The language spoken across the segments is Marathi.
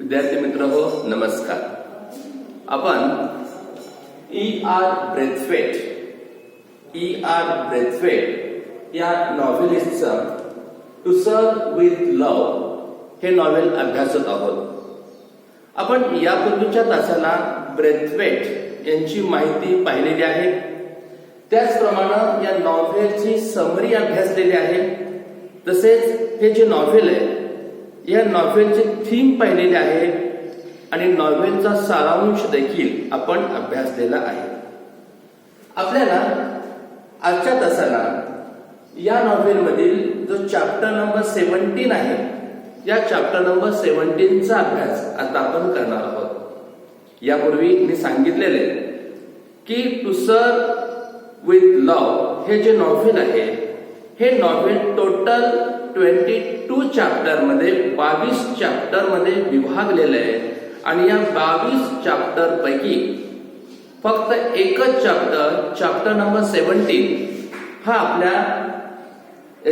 विद्यार्थी मित्र हो, नमस्कार. आपण E.R. ब्रेथवेट या नॉव्हेलिस्टचं टू सर्व विथ लव्ह हे नॉव्हेल अभ्यासत आहोत. आपण यापूर्वीच्या तासाला ब्रेथवेट यांची माहिती पाहिलेली आहे. त्याचप्रमाणे या नॉव्हेलची समरी अभ्यासलेली आहे. तसेच हे जे नॉव्हेल आहे या नॉव्हेलचे थीम पाहिलेले आहे आणि नॉव्हेलचा सारांश देखील आपण अभ्यासलेला आहे. आपल्याला आजच्या तासाला या नॉव्हेल मधील जो चॅप्टर नंबर 17 आहे या चॅप्टर नंबर 17चा अभ्यास आता आपण करणार आहोत. यापूर्वी मी सांगितलेले की टू सर्व विथ लव्ह हे जे नॉव्हेल आहे हे नॉव्हेल टोटल 22 चॅप्टर मध्ये 22 चॅप्टर मध्ये विभागलेले आहे आणि या 22 चॅप्टर पैकी फक्त एकच चॅप्टर नंबर 17 हा आपल्या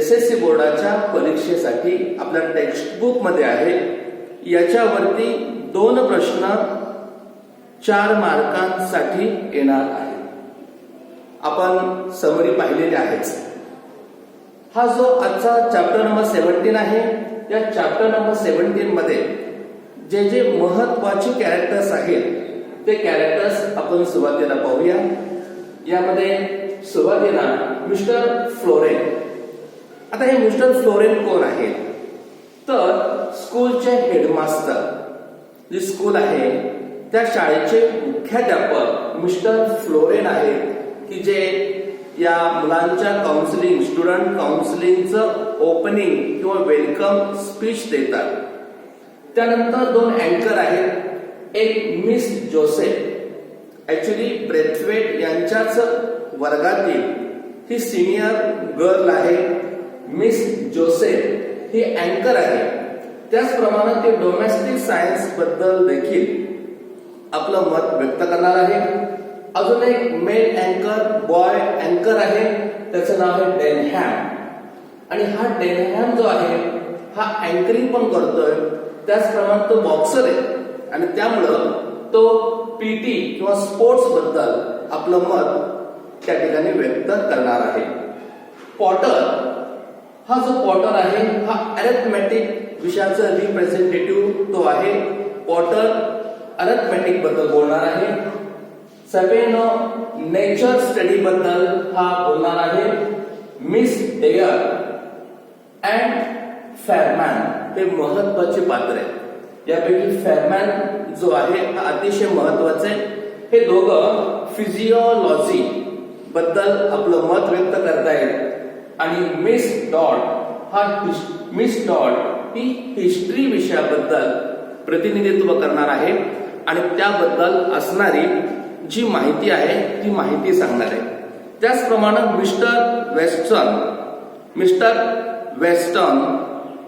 SSC बोर्डाच्या परीक्षेसाठी आपल्या टेक्स्ट बुक मध्ये आहे. याच्यावरती 2 प्रश्न 4 मार्कांसाठी येणार आहे. आपण समरी पाहिलेली आहेच. हा जो आजचा चॅप्टर नंबर 17 आहे या चॅप्टर नंबर 17 मध्ये जे जे महत्वाचे कॅरेक्टर्स आहेत ते कॅरेक्टर्स आपण सुरुवातीला पाहूया. यामध्ये सुरुवातीला मिस्टर फ्लोरेन. आता हे मिस्टर फ्लोरेन कोण आहेत? तर स्कूलचे हेडमास्टर. जी स्कूल आहे त्या शाळेचे मुख्याध्यापक मिस्टर फ्लोरेन आहेत की जे या मुलांच्या काउन्सिलिंग स्टुडंट काउन्सिलिंगचं ओपनिंग किंवा वेलकम स्पीच देतात. त्यानंतर 2 अँकर आहेत. एक मिस जोसेफ. ऍक्च्युली ब्रेथवेट यांच्याच वर्गातील ही सिनियर गर्ल आहे. मिस जोसेफ ही अँकर आहे. त्याचप्रमाणे ते डोमेस्टिक सायन्स बद्दल देखील आपलं मत व्यक्त करणार आहे. अजून एक मेल अँकर बॉय अँकर आहे. त्याचं नाव आहे डेनहॅम. आणि हा डेनहॅम जो आहे हा अँकरिंग पण करतोय. त्याचप्रमाणे तो बॉक्सर आहे आणि त्यामुळं तो पीटी किंवा स्पोर्ट्स बद्दल आपलं मत त्या ठिकाणी व्यक्त करणार आहे. पॉटर हा जो पॉटर आहे हा अरिथमेटिक विषयाचा रिप्रेझेंटेटिव्ह तो आहे. पॉटर अरिथमेटिक बद्दल बोलणार आहे. सपेनो नेचर स्टडी बद्दल हा बोलणार आहे. मिस डेयर अँड फेरमॅन हे महत्वाचे पात्र आहे. यापैकी फेरमॅन जो आहे हा अतिशय महत्वाचे आहे. हे दोघं फिजिओलॉजी बद्दल आपलं मत व्यक्त करतायत. आणि मिस डॉट ही हिस्ट्री विषयाबद्दल प्रतिनिधित्व करणार आहे आणि त्याबद्दल असणारी जी माहिती आहे ती माहिती सांगणार आहे. त्याचप्रमाणे Mr Western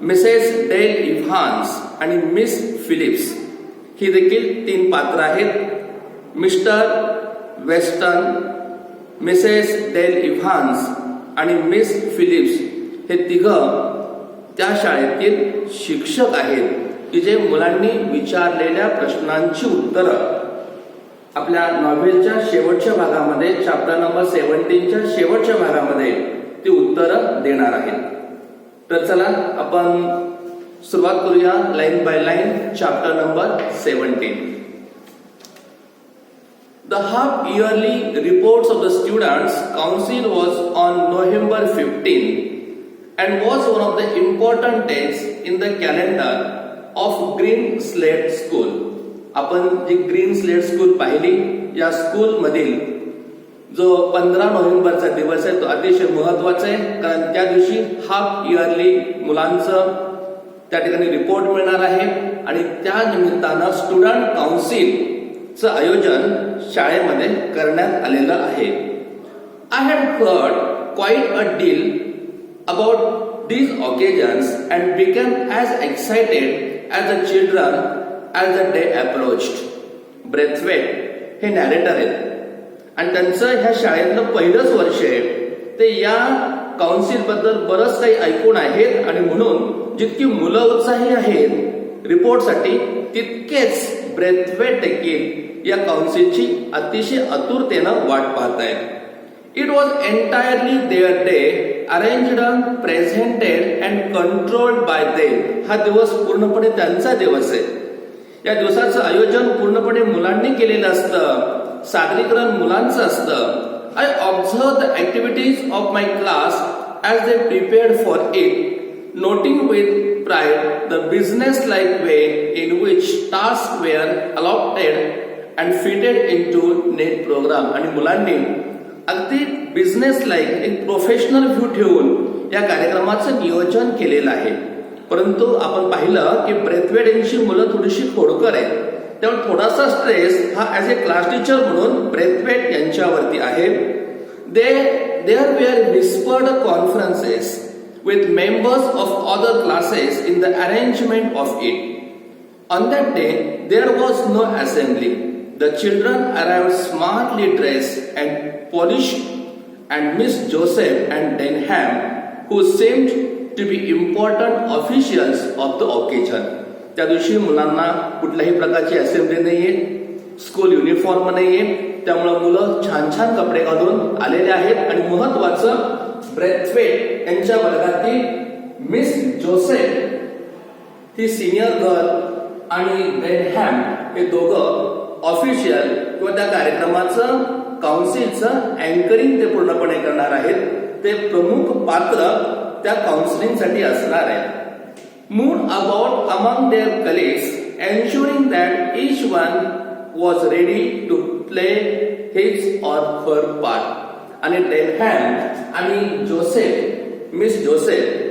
Mrs Dale Evans आणि मिस फिलिप्स ही देखील 3 पात्र आहेत. Mr Western Mrs Dale Evans आणि मिस फिलिप्स हे 3 त्या शाळेतील शिक्षक आहेत की जे मुलांनी विचारलेल्या प्रश्नांची उत्तरं आपल्या नॉव्हेलच्या शेवटच्या भागामध्ये चॅप्टर नंबर 17च्या शेवटच्या भागामध्ये ती उत्तरं देणार आहेत. तर चला आपण सुरुवात करूया line by line chapter number 17. The half yearly reports of the students council was on November 15 and was one of the important days in the calendar of Green Slate School. आपण जी ग्रीन स्लेट स्कूल पाहिली या स्कूल मधील जो 15 नोव्हेंबरचा दिवस आहे तो अतिशय महत्वाचा आहे. कारण त्या दिवशी हाफ इयरली मुलांचं त्या ठिकाणी रिपोर्ट मिळणार आहे आणि त्या निमित्तानं स्टुडंट काउन्सिलचं आयोजन शाळेमध्ये करण्यात आलेलं आहे. I had heard quite a deal about these occasions and become as excited as a children as the day approached. Braithwaite हे नॅरेटर आहेत आणि त्यांचं ह्या शाळेतलं पहिलंच वर्ष आहे. ते या काउन्सिल बद्दल बरंच काही ऐकून आहेत आणि म्हणून जितकी मुलं उत्साही आहेत रिपोर्टसाठी तितकेच ब्रेथवेट देखील या काउन्सिलची अतिशय आतुरतेनं वाट पाहत आहेत. It was entirely their day, arranged, presented and controlled by them. हा दिवस पूर्णपणे त्यांचा दिवस आहे. या दिवसाचं आयोजन पूर्णपणे मुलांनी केलेलं असतं, सादरीकरण मुलांचं असतं. I observed the activities of my class as they prepared for it, noting with pride the business-like way in which tasks were allotted and fitted into net program. आणि मुलांनी अगदी बिझनेस लाईक एक प्रोफेशनल व्ह्यू ठेवून या कार्यक्रमाचं नियोजन केलेलं आहे. परंतु आपण पाहिलं की ब्रेथवेट यांची मुलं थोडीशी खोडकर आहेत, त्यामुळे थोडासा स्ट्रेस हा ऍज ए क्लास टीचर म्हणून ब्रेथवेट यांच्यावरती आहे. There were whispered conferences with members of other classes in the arrangement of it. On that day there was no assembly. The children arrived smartly dressed and polished, and Miss Joseph and Denham, who seemed to be important officials of the occasion. त्या दिवशी मुलांना कुठल्याही प्रकारची असेंब्ली नाहीये, स्कूल युनिफॉर्म नाहीये, त्यामुळे मुलं छान छान कपडे घालून आलेले आहेत. आणि महत्वाचं ब्रेथवेट यांच्या वर्गातील मिस जोसेफ ही सिनियर गर्ल आणि डेनहॅम हे दोघं ऑफिशियल किंवा त्या कार्यक्रमाचं काउन्सिलचं अँकरिंग ते पूर्णपणे करणार आहेत. ते प्रमुख पात्र त्या काउन्सिलिंगसाठी असणार आहे. Moved about among their colleagues, ensuring that each one was ready to play his or her part. आणि डेनहॅम आणि मिस जोसेफ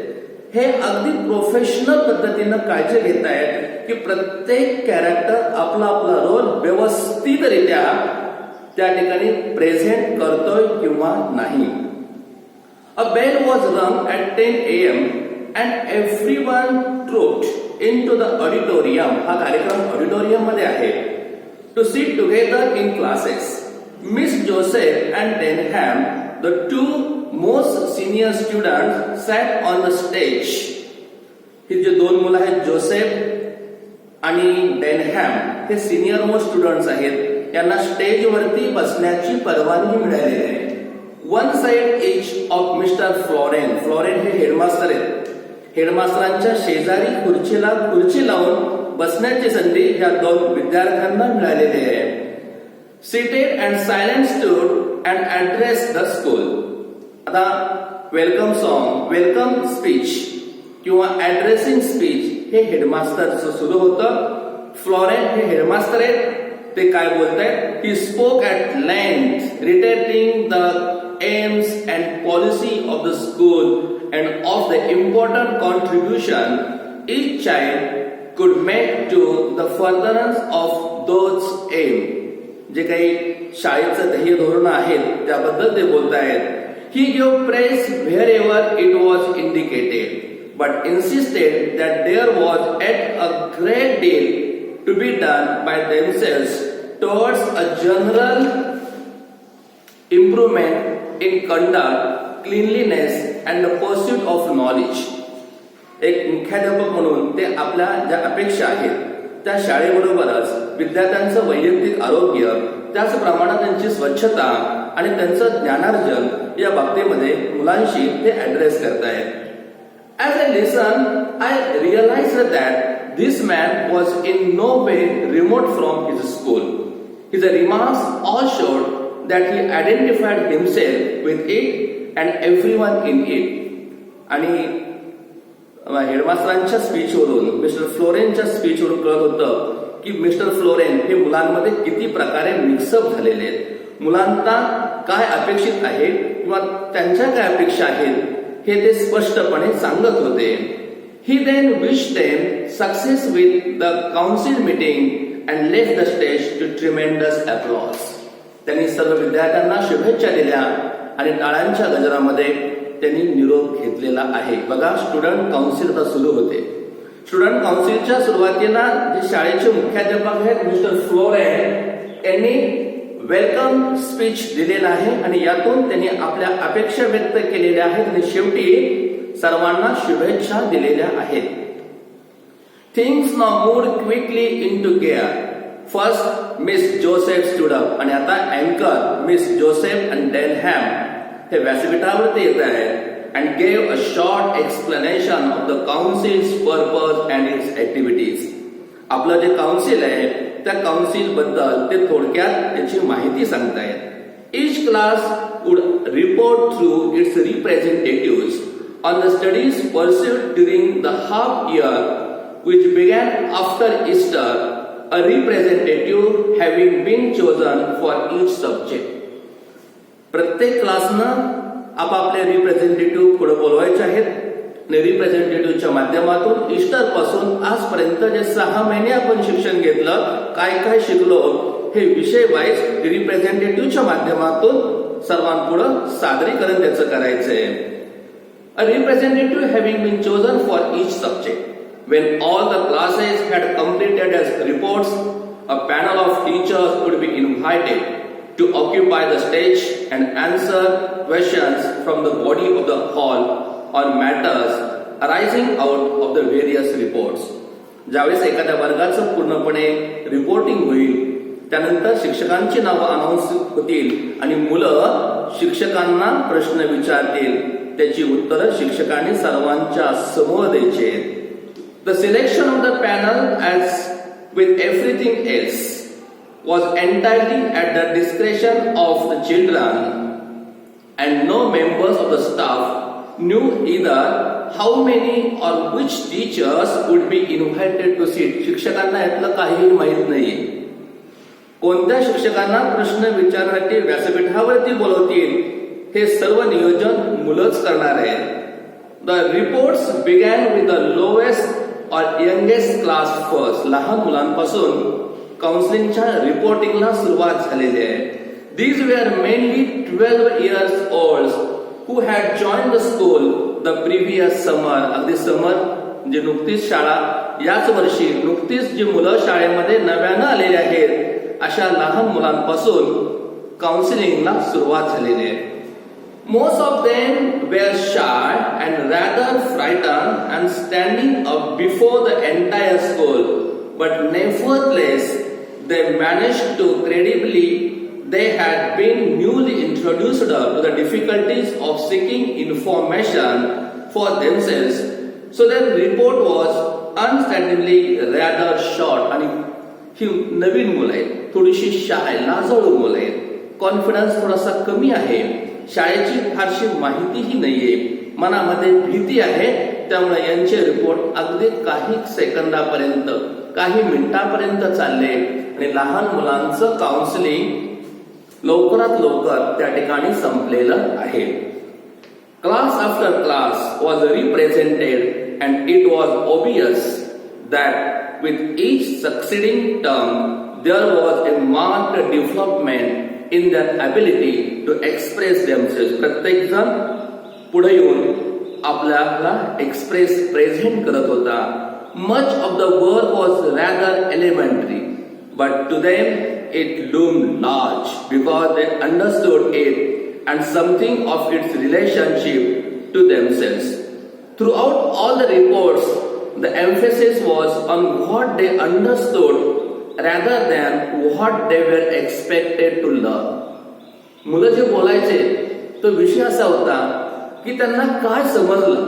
हे अगदी प्रोफेशनल पद्धतीनं काळजी घेत आहेत की प्रत्येक कॅरेक्टर आपला आपला रोल व्यवस्थितरित्या त्या ठिकाणी प्रेझेंट करतोय किंवा नाही. A bell was rung at 10 AM and everyone trooped into the auditorium. हा कार्यक्रम ऑडिटोरियम मध्ये आहे. To sit together in classes. Miss Joseph and Denham, the two most senior students, sat on the stage. हे जे दोन मुलं आहेत जोसेफ आणि डेनहॅम हे सिनियर मोस्ट स्टुडंट्स आहेत. यांना स्टेज वरती बसण्याची परवानगी मिळालेली आहे. One side each of Mister Florian. Florian हे हेडमास्टर आहेत. हेडमास्टरांच्या शेजारी खुर्ची लावून बसण्याची संधी या दोन विद्यार्थ्यांना मिळालेली आहे. Seated and silent stood and addressed the school. आता वेलकम सॉन्ग, वेलकम स्पीच किंवा ऍड्रेसिंग स्पीच हे हेडमास्टरचं सुरू होतं. फ्लोरेन हे हेडमास्टर आहेत. ते काय बोलतायत? He spoke at length retreating the AIIMS and policy of the school and of the important contribution each child could make to the furtherance of those aims. जे काही शाळेचं ध्येय धोरण आहेत त्याबद्दल ते बोलत आहेत. He give praise wherever it was indicated but insisted that there was yet a great deal to be done by themselves towards a general improvement in conduct, cleanliness and the pursuit of knowledge. एक मुख्याध्यापक म्हणून ते आपल्या ज्या अपेक्षा आहेत त्या शाळेबरोबरच विद्यार्थ्यांचं वैयक्तिक आरोग्य, त्याचप्रमाणे त्यांची स्वच्छता आणि त्यांचं ज्ञानार्जन या बाबतीमध्ये मुलांशी ते ऍड्रेस करतायत. As I listen I realized that this man was in no way remote from his school. His remarks all showed that he identified himself with it and everyone in it. आणि हेडमास्टरांच्या स्पीचवरून, मिस्टर फ्लोरेनच्या स्पीचवरून कळत होतं की मिस्टर फ्लोरेन हे मुलांमध्ये किती प्रकारे मिक्सअप झालेले आहेत. मुलांना काय अपेक्षित आहे किंवा त्यांच्या काय अपेक्षा आहेत हे ते स्पष्टपणे सांगत होते. He then wish them success with the council meeting and left the stage to tremendous applause. त्यांनी सर्व विद्यार्थ्यांना शुभेच्छा दिल्या आणि टाळ्यांच्या गजरामध्ये त्यांनी निरोप घेतलेला आहे. बघा, स्टुडंट काउन्सिल आता सुरू होते. स्टुडंट काउन्सिलच्या सुरुवातीला जे शाळेचे मुख्याध्यापक आहेत मिस्टर फ्लोरेन यांनी वेलकम स्पीच दिलेला आहे आणि यातून त्यांनी आपल्या अपेक्षा व्यक्त केलेल्या आहेत आणि शेवटी सर्वांना शुभेच्छा दिलेल्या आहेत. Things now moved quickly into gear. First, Miss Joseph stood up. आणि आता अँकर मिस जोसेफ आणि डेनहॅम हे व्यासपीठावरती येत आहेत and gave a short explanation of the council's purpose and its activities. आपलं जे काउन्सिल आहे त्या काउन्सिल बद्दल ते थोडक्यात त्याची माहिती सांगतायत. Each class would report through its representatives on the studies pursued during the half year which began after Easter, a representative having been chosen for each subject. प्रत्येक क्लासनं आपापले रिप्रेझेंटेटिव्ह पुढे बोलवायचे आहेत आणि रिप्रेझेंटेटिव्हच्या माध्यमातून ईस्टर पासून आजपर्यंत जे 6 महिने आपण शिक्षण घेतलं, काय काय शिकलो, हे विषय वाईज रिप्रेझेंटेटिव्हच्या माध्यमातून सर्वांपुढे सादरीकरण त्याचं करायचंय. A representative having been chosen for each subject. When all the classes had completed their reports, a panel of teachers would be invited to occupy the stage and answer questions from the body of the hall on matters arising out of the various reports. ज्यावेळेस एखाद्या वर्गाचं पूर्णपणे रिपोर्टिंग होईल, त्यानंतर शिक्षकांची नावं अनाउन्स होतील आणि मुलं शिक्षकांना प्रश्न विचारतील, त्याची उत्तरं शिक्षकांनी सर्वांच्या समोर द्यायची. The selection of the panel, as with everything else, was entirely at the discretion of the children, and no members of the staff knew either how many or which teachers would be invited to sit. शिक्षकांना यातलं काहीही माहित नाहीये. कोणत्या शिक्षकांना प्रश्न विचारण्यासाठी व्यासपीठावरती बोलवतील हे सर्व नियोजन मुलंच करणार आहेत. The reports began with the lowest or youngest class first. लहान मुलांपासून काउन्सिलिंगच्या रिपोर्टिंगला सुरुवात झालेली आहे. These were mainly 12 years olds who had joined the school the previous summer. अगदी समर म्हणजे नुकतीच शाळा, याच वर्षी नुकतीच जी मुलं शाळेमध्ये नव्यानं आलेली आहेत अशा लहान मुलांपासून काउन्सिलिंगला सुरुवात झालेली आहे. Most of them were shy and rather frightened and standing up before the entire school, but nevertheless they managed to credibly. They had been newly introduced to the difficulties of seeking information for themselves, so their report was understandably rather short. आणि ही नवीन मुलं आहेत, थोडीशी शाय, लाजळू मुलं आहेत, कॉन्फिडन्स थोडासा कमी आहे, शाळेची फारशी माहितीही नाहीये, मनामध्ये भीती आहे, त्यामुळे यांचे रिपोर्ट अगदी काही सेकंदापर्यंत, काही मिनिटापर्यंत चालले आणि लहान मुलांचं काउन्सिलिंग लवकरात लवकर त्या ठिकाणी संपलेलं आहे. Class after class was represented and it was obvious that with each succeeding term there was a marked development in their ability to express themselves. प्रत्येक जण पुढे येऊन आपल्याला एक्सप्रेस प्रेझेंट करत होता. Much of the work was rather elementary, but to them it loomed large because they understood it and something of its relationship to themselves. Throughout all the reports, the emphasis was on what they understood rather than what they were expected to learn. मुलं जे बोलायचे तो विषय असा होता की त्यांना काय समजलं,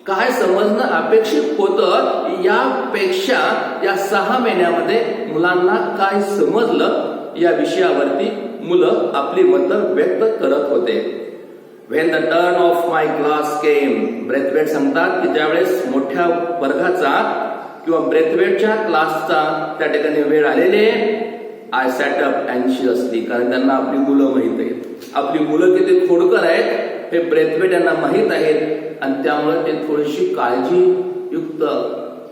काय समजणं अपेक्षित होतं, यापेक्षा या 6 महिन्यामध्ये मुलांना काय समजलं या विषयावरती मुलं आपली मतं व्यक्त करत होते. When the turn of my class came, Braithwaite सांगतात की ज्यावेळेस मोठ्या वर्गाचा किंवा ब्रेथवेटच्या क्लासचा त्या ठिकाणी वेळ आलेले, आय सॅट अप अँशियसली, कारण त्यांना आपली मुलं माहित आहेत, आपली मुलं किती खोडकर आहेत हे ब्रेथवेट यांना माहित आहेत आणि त्यामुळे ते थोडीशी काळजीयुक्त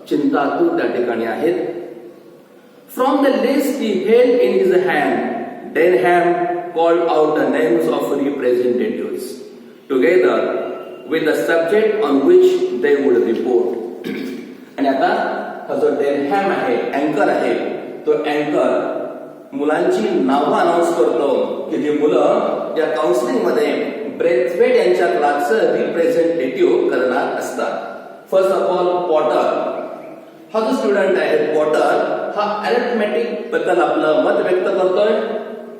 चिंतातूर त्या ठिकाणी आहेत. From the list he held in his hand, Denham called out the names of representatives together with the subject on which they would report. आणि आता हा जो डेनहॅम आहे, अँकर आहे, तो अँकर मुलांची नावं अनाउन्स करतो की जी मुलं या काउन्सिलिंग मध्ये ब्रेथवेट यांच्या क्लासचं रिप्रेझेंटेटिव्ह करणार असतात. फर्स्ट ऑफ ऑल पॉटर, हा जो स्टुडंट आहे पॉटर हा अरिथमेटिक बद्दल आपलं मत व्यक्त करतोय.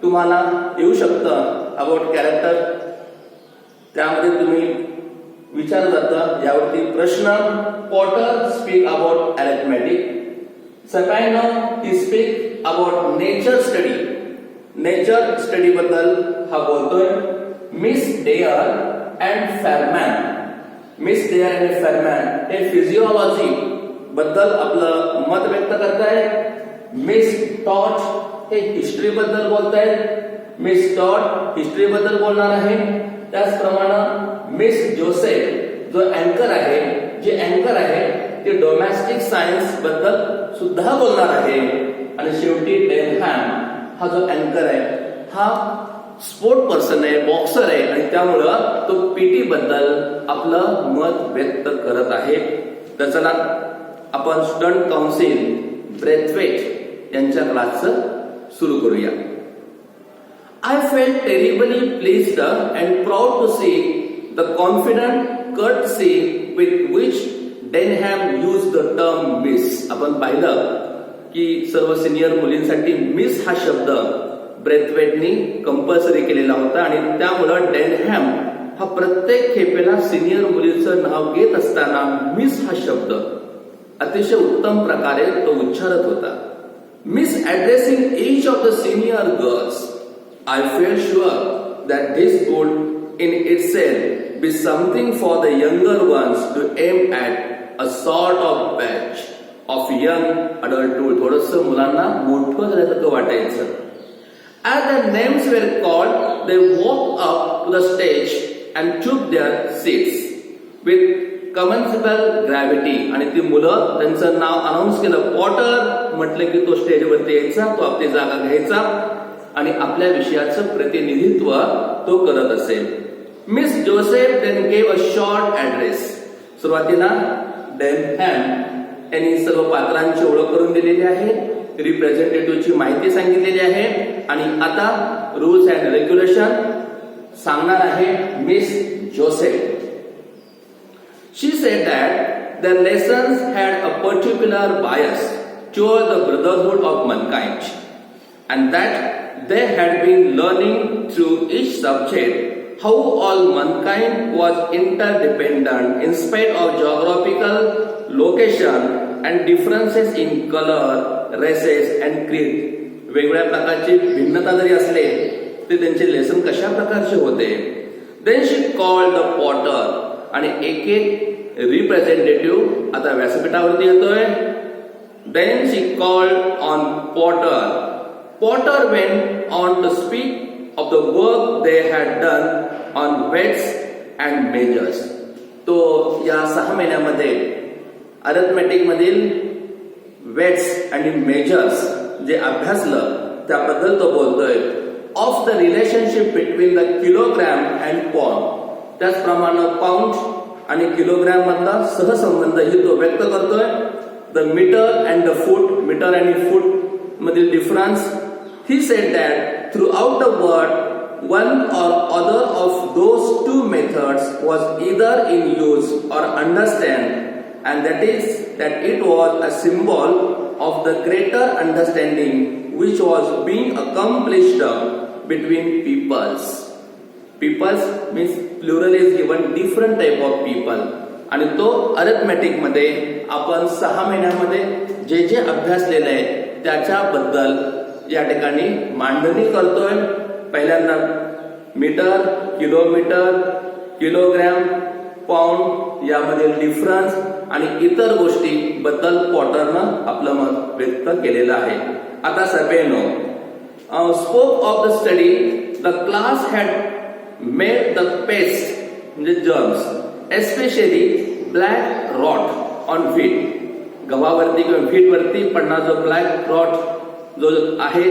तुम्हाला येऊ शकतं अबाउट कॅरेक्टर, त्यामध्ये तुम्ही विचारलं जातं यावरती प्रश्न. Potter speak about arithmetic. Sapino he speak about nature study. Nature study बद्दल हा बोलतोय. Miss Dare and Fairman. Miss Dare and Fairman हे फिजिओलॉजी बद्दल आपलं मत व्यक्त करतायत. मिस टॉट हे हिस्ट्री बद्दल बोलतायत. मिस टॉट हिस्ट्री बद्दल बोलणार आहे. त्याचप्रमाणे मिस जोसेफ जो अँकर आहे, जे अँकर आहे ते डोमेस्टिक सायन्स बद्दल सुद्धा बोलणार आहे. आणि शेवटी डेनहॅम हा जो अँकर आहे हा स्पोर्ट पर्सन आहे, बॉक्सर आहे आणि त्यामुळं तो पीटी बद्दल आपलं मत व्यक्त करत आहे. तर चला आपण स्टुडंट काउन्सिल ब्रेथवेट यांच्या क्लासचं सुरू करूया. I felt terribly pleased and proud to see the confident courtesy with which Denham used the term miss. आपण पाहिलं की सर्व सिनियर मुलींसाठी मिस हा शब्द ब्रेथवेटनी कंपल्सरी केलेला होता आणि त्यामुळं डेनहॅम हा प्रत्येक खेपेला सिनियर मुलीचं नाव घेत असताना मिस हा शब्द अतिशय उत्तम प्रकारे तो उच्चारत होता. Miss addressing each of the senior girls, I felt sure that this would in itself be something for the younger ones to aim at, a sort of batch of young adulthood. थोडंसं मुलांना मोठं झाल्यासारखं वाटायचं. As the names were called, they walked up to the stage and took their seats with commensable gravity. आणि ती मुलं त्यांचं नाव अनाउन्स केलं. पॉटर म्हटलं की तो स्टेजवरती यायचा, तो आपली जागा घ्यायचा आणि आपल्या विषयाचं प्रतिनिधित्व तो करत असेल. Miss Joseph then gave a short address. सुरुवातीला डेनहॅम यांनी सर्व पात्रांची ओळख करून दिलेली आहे, रिप्रेझेंटेटिव्हची माहिती सांगितलेली आहे आणि आता रूल्स अँड रेग्युलेशन सांगणार आहे miss Joseph. She sed that their lessons had a particular bias toward the brotherhood of mankind, and that they had been learning through each subject how all mankind was interdependent in spite of geographical location and differences in color, races and creed. वेगवेगळ्या प्रकारची भिन्नता जरी असले ते त्यांचे लेसन कशा प्रकारचे होते. Then she called the potter आणि एक एक रिप्रेझेंटेटिव्ह आता व्यासपीठावरती येतोय. Then she called on Potter. Potter went on to speak of the work they had done on weights and measures. तो या 6 महिन्यामध्ये अरिथमेटिक मधील वेट्स आणि मेजर्स जे अभ्यासलं त्याबद्दल तो बोलतोय. Of the relationship between the kilogram and pound. त्याचप्रमाणे पाऊंड आणि किलोग्रॅम मधला सहसंबंधही तो व्यक्त करतोय. The metre and the foot. Metre आणि फूट मधील difference. He said that throughout the world, one or other of those two methods was either in use or understand, and that it was a symbol of the greater understanding which was being accomplished between peoples. Peoples means plural is given different type of people. आणि तो अरिथमेटिक मध्ये आपण 6 महिन्यामध्ये जे जे अभ्यासलेले आहे त्याच्याबद्दल या ठिकाणी मांडणी करतोय. पहिल्यांदा मीटर, किलोमीटर, किलोग्रॅम, पाऊंड यामधील डिफरन्स आणि इतर गोष्टी बद्दल पॉटरनं आपलं मत व्यक्त केलेलं आहे. आता Sapino spoke of the study. The class had made the pest म्हणजे germs, especially black rot on wheat. गव्हावरती किंवा फीटवरती पडणारा जो ब्लॅक रॉट जो आहे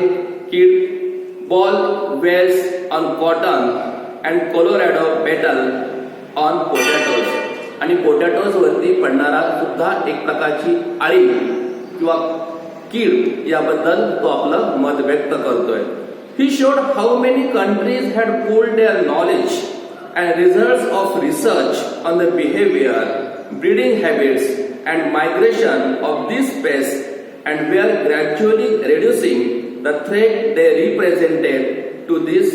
कीड, boll weevils on cotton and Colorado beetle on potatoes. आणि पोटॅटोज वरती पडणारा सुद्धा एक प्रकारची आळी किंवा कीड याबद्दल तो आपलं मत व्यक्त करतोय. He showed how many countries had pooled their knowledge and results of research on the behavior, breeding habits and migration of these pests and were gradually reducing the threat they represented to these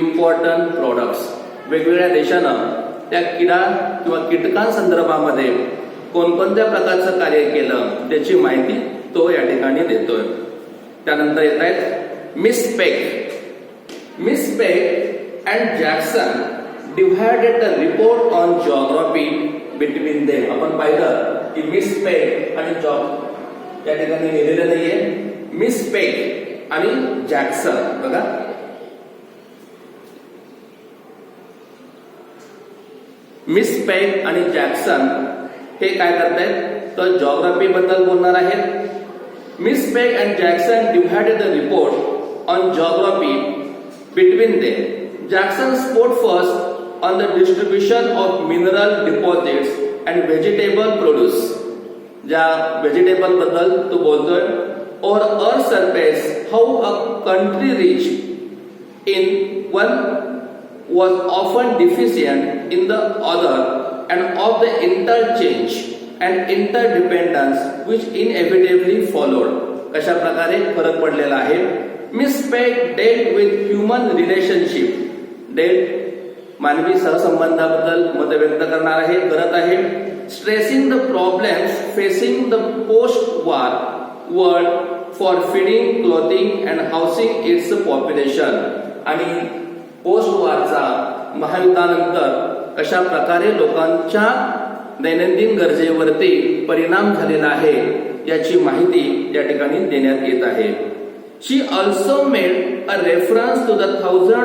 important products. वेगवेगळ्या देशानं त्या किडा किंवा कीटकांसंदर्भामध्ये कोणकोणत्या प्रकारचं कार्य केलं त्याची माहिती तो या ठिकाणी देतोय. त्यानंतर येत आहेत miss Peck and Jackson divided the report on geography between them. आपण पाहिलं की मिस पेक आणि या ठिकाणी लिहिलेलं नाहीये, मिस पेक आणि जॅक्सन. बघा मिस पेक आणि जॅक्सन हे काय करतायत तर जिओग्राफी बद्दल बोलणार आहेत. Miss Peck and Jackson divided the report on geography between them. Jackson sport first on the distribution of mineral deposits and vegetable produce. ज्या व्हेजिटेबल बद्दल तो बोलतोय. और earth surface how a country rich in one was often deficient in the other and of the interchange and interdependence which inevitably followed. कशा प्रकारे फरक पडलेला आहे. Miss Peck dealt with human relationship. मानवी सहसंबंधाबद्दल मत व्यक्त करत आहे. Stressing the problems facing the post-war world for feeding, clothing and housing its population. आणि पोस्ट वॉरचा महायुद्धानंतर कशा प्रकारे लोकांच्या दैनंदिन गरजेवरती परिणाम झालेला आहे याची माहिती या ठिकाणी देण्यात येत आहे. She also made a reference to the 1000